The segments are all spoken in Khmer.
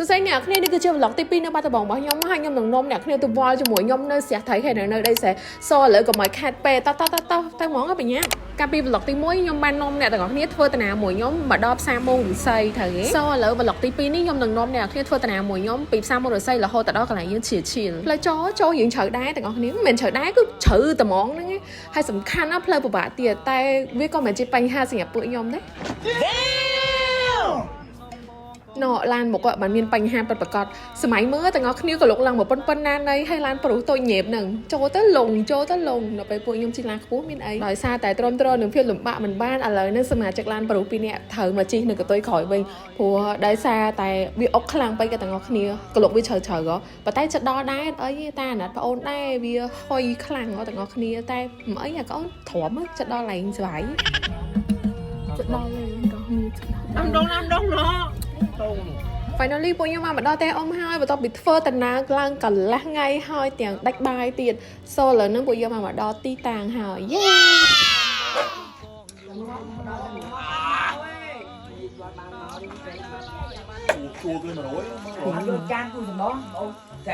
សួស្តីអ្នកគ្នានេះគឺជា vlog ទី2នៅបាត់ដំបងរបស់ខ្ញុំហើយខ្ញុំនឹងនាំអ្នកគ្នាទៅវល់ជាមួយខ្ញុំនៅស្រះថៃហើយនៅដីស្រែសឥឡូវក៏មកខាត់ពេតទៅហ្មងបញ្ញាកាលពី vlog ទី1ខ្ញុំបាននាំអ្នកទាំងអស់គ្នាធ្វើតាណាមួយខ្ញុំមកដល់ផ្សារមោងរិស័យត្រូវទេឥឡូវ vlog ទី2នេះខ្ញុំនឹងនាំអ្នកគ្នាធ្វើតាណាមួយខ្ញុំពីផ្សារមោងរិស័យរហូតទៅដល់កន្លែងយើងឈៀផ្លូវចូលយើងជ្រៅដែរទាំងអស់គ្នាមិនមែនជ្រៅដែរគឺជ្រៅតែហ្មងហ្នឹងហើយសំខាន់ណាស់ផ្លូវពិបាកទៀតតែវាក៏មិនជាបញ្ហាសម្រាប់ពួកខ្ញុំដែរណ៎ឡានមកក៏បានមានបញ្ហាពិតប្រាកដសម័យមើលទាំងអស់គ្នាក៏លោកឡើងមកប៉ុណ្ណាណៃហើយឡានប្រុសតូចញ៉េបហ្នឹងចូលទៅលងនៅពេលពួកខ្ញុំជិះឡានខ្ពស់មានអីដោយសារតែទ្រាំទ្រនឹងភាពលំបាកមិនបានឥឡូវនេះសមាជិកឡានប្រុស2នាក់ត្រូវមកជិះនៅកតុយក្រោយវិញព្រោះដោយសារតែវាអុកខ្លាំងពេកក៏ទាំងអស់គ្នាក៏លោកវាជ្រៅក៏ប៉ុន្តែចិត្តដល់ដែរអីតែអាណត្តិប្អូនដែរវាហុយខ្លាំងទាំងអស់គ្នាតែមិនអីអាកូនទ្រាំចិត្តដល់ឡើងស្វាយចិត្តដល់ហើយទាំងអស់គ្នាដាំដងណោfinally ពួកខ្ញុំមកដល់តែអ៊ំហើយបន្ទាប់ពីធ្វើដំណើរឡើងកន្លះថ្ងៃហើយទាំងដាច់បាយទៀតសូឥឡូវហ្នឹងពួកយើងមកដល់ទីតាំងហើយយេ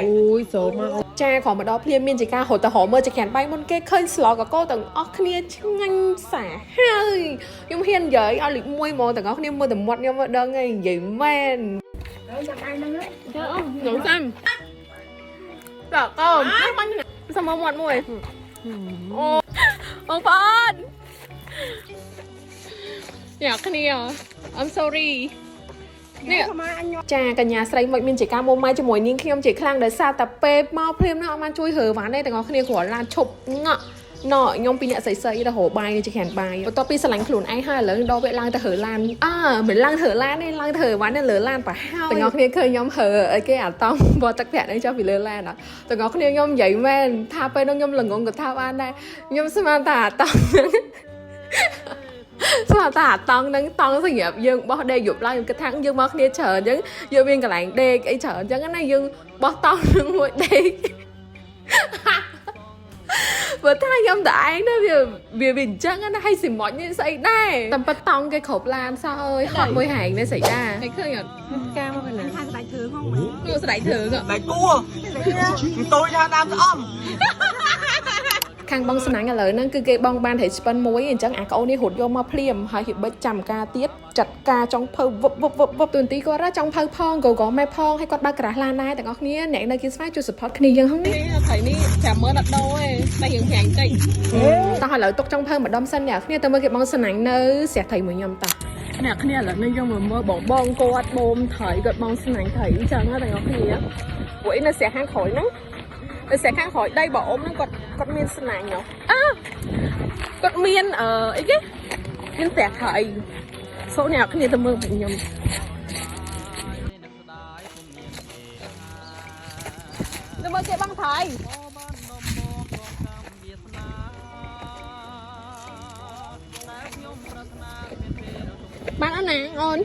អូយសូមកចាគ្រាន់មកដល់ភ្លាមមានជាការហត់ទៅហៅមើលចក្រានបាយមុនគេឃើញស្លកកោទាំងអស់គ្នាឆ្ងាញ់សាហើយខ្ញុំហ៊ាននិយាយឲ្យលេខ1ហ្មងទាំងអស់គ្នាមើលតែមាត់ខ្ញុំមកដឹងហើយនិយាយមែនចាំដៃហ្នឹងចាអូនងសាំតើកូនសុំមកមាត់មួយអូបងប្អូនអ្នកគ្នា I'm sorry នេះចាកញ្ញាស្រីមកមានជាការមុំម៉ៃជាមួយនាងខ្ញុំជាខ្លាំងដោយសារតែពេលមកភ្លាមនោះអត់បានជួយរើវ៉ាន់ទេទាំងអស់គ្នាគ្រាន់ឡានឈប់ងក់ណ៎ខ្ញុំពីអ្នកស្រីទៅរកបាយជាក្រានបាយបន្ទាប់ពីស្រឡាញ់ខ្លួនឯងហើយឥឡូវដល់ពេលឡើងទៅរើឡានមិនឡើងទៅរើឡានទេឡើងទៅរើវ៉ាន់នៅលើឡានប្រហោទាំងអស់គ្នាឃើញខ្ញុំរើអីគេអាតង់បោះទឹកប្រាក់នេះចុះពីលើឡានទាំងអស់គ្នាខ្ញុំនិយាយមែនថាពេលនោះខ្ញុំល្ងងក៏ថាបានដែរខ្ញុំស្មានថាអាតង់ស្មាតអាតង់នឹងតង់សម្រាប់យើងបោះដេកយប់ឡើងខ្ញុំគិតថាយើងមកគ្នាច្រើនអញ្ចឹងយើងមានកន្លែងដេកអីច្រើនអញ្ចឹងណាយើងបោះតង់នឹងមួយដេកបើថាខ្ញុំតែឯងណាវាអញ្ចឹងណាឲ្យសិមុចនេះស្អីដែរតែប៉តង់គេគ្រប់ឡានសោះអើយហត់មួយហែងនេះស្អីដែរគេឃើញអត់ការមកណាថាស្ដេចធើផងមើលស្ដេចធើស្ដេចគួរតូចថាតាមស្អំខាងបងស្នាញ់ឥឡូវហ្នឹងគឺគេបងបានត្រីស្ពិនមួយអញ្ចឹងអាកូននេះរត់យកមកភ្លាមហើយហិបិចចាំការទៀតចាត់ការចង់ភៅវឹបទូនទីគាត់ចង់ភៅផងក៏ម៉ែផងហើយគាត់បើកក្រាស់ឡានដែរទាំងអស់គ្នាអ្នកនៅគៀស្វាយជួយ support គ្នាយើងហ្នឹងនេះត្រីនេះ50000អត់ដូរទេតែរៀងប្រាំងតិចតោះឥឡូវទុកចង់ភៅម្ដុំសិនអ្នកគ្នាទៅមើលគេបងស្នាញ់នៅស្រះត្រីមួយខ្ញុំតោះអ្នកគ្នាឥឡូវនេះយើងមកមើលបងគាត់បូមត្រីគាត់បងស្នាញ់ត្រីអញ្ចឹងទាំងអស់គ្នាពួកឯងនៅស្រះខាងក្រោយហ្នឹងតែស្រះខាងក្រោយដីបងអ៊ំហ្នឹងគាត់មានស្នាញ់ហ៎គាត់មានអីគេមានស្រះថៃសូនអ្នកគ្នាទៅមើលពួកខ្ញុំទៅមើលគេបងថៃបានអត់ណាអូន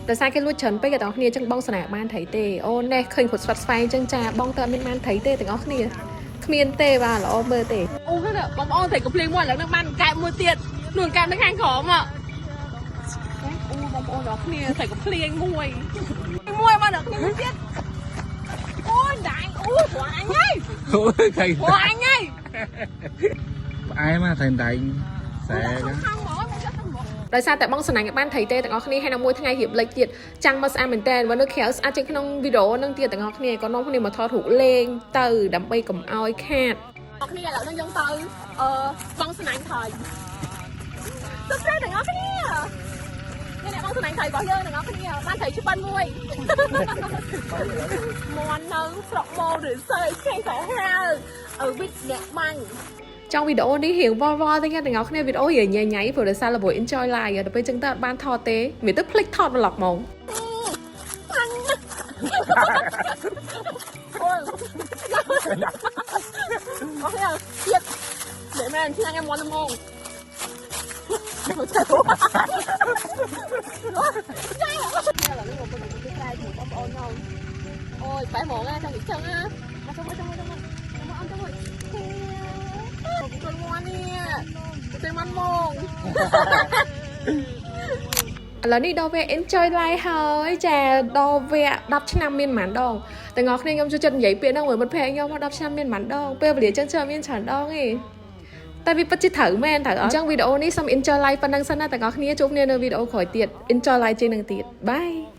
តែសារគេលួចច្រើនពេកទាំងអស់គ្នាអញ្ចឹងបងស្នាបានត្រីទេអូននេះឃើញគាត់ស្វាត់ស្វែងអញ្ចឹងចាបងតើអត់មានបានត្រីទេទាំងអស់គ្នាគ្មានទេបាទល្អមើលទេអូហ្នឹងបងប្អូនត្រីកំភ្លៀងមួយឥឡូវហ្នឹងបានកែមួយទៀតនោះកែនៅខាងក្រោមអូបងប្អូនទាំងអស់គ្នាត្រីកំភ្លៀងមួយមកដល់គ្នាទៀតអូយដាច់អូព្រោះអញហើយអូយត្រីព្រោះអញហើយផ្អែមណាត្រីដាច់សែដោយសារតែបងស្នាញ់បានត្រីទេទាំងអស់គ្នាហើយនៅមួយថ្ងៃរៀបលេខទៀតចាំងមកស្អាតមែនតើបើនៅក្រៅស្អាតជាងក្នុងវីដេអូហ្នឹងទៀតទាំងអស់គ្នាក៏នាំគ្នាមកថតរូបលេងទៅដើម្បីកុំឲ្យខាតបងគ្នាឥឡូវនេះយើងទៅបងស្នាញ់ត្រីទៅព្រៃទាំងអស់គ្នានេះបងស្នាញ់ត្រីរបស់យើងទាំងអស់គ្នាបានត្រីឆ្ពិនមួយមន់នៅស្រុកម៉ូឬសើឆ្កេងសាហាវវិទ្យាបាញ់trong videoនេះរៀងវល់ៗទាំងអស់គ្នាវីដេអូរៀងញ៉ៃព្រោះដោយសារល្បួយ enjoy live ដល់ពេលចឹងទៅអត់បានថតទេមានទៅភ្លេចថត vlog ហ្មងអូយទៀតដែលមែនឆ្ងាញ់ឯមន់ហ្មងអូយបែរហ្មងចាំនិយាយចឹងណាមកចាំមក Con ngoan đi. Tôi mong mong là đi đâu về enjoy life hơi chà đâu về đọc trên năm miền mắn đâuแต่งอគ្នាខ្ញុំចូលចិត្តនិយាយពាក្យហ្នឹងមួយមិនភ័យខ្ញុំមក10ឆ្នាំមានមិនដងពេលវេលាចឹងច្រើនមានច្រើនដងឯងតែវាពិតជាត្រូវមែនត្រូវអញ្ចឹងវីដេអូនេះសូម enjoy life ប៉ុណ្ណឹងសិនណាទាំងអស់គ្នាជួបគ្នានៅវីដេអូក្រោយទៀត enjoy life ជាងនឹងទៀត bye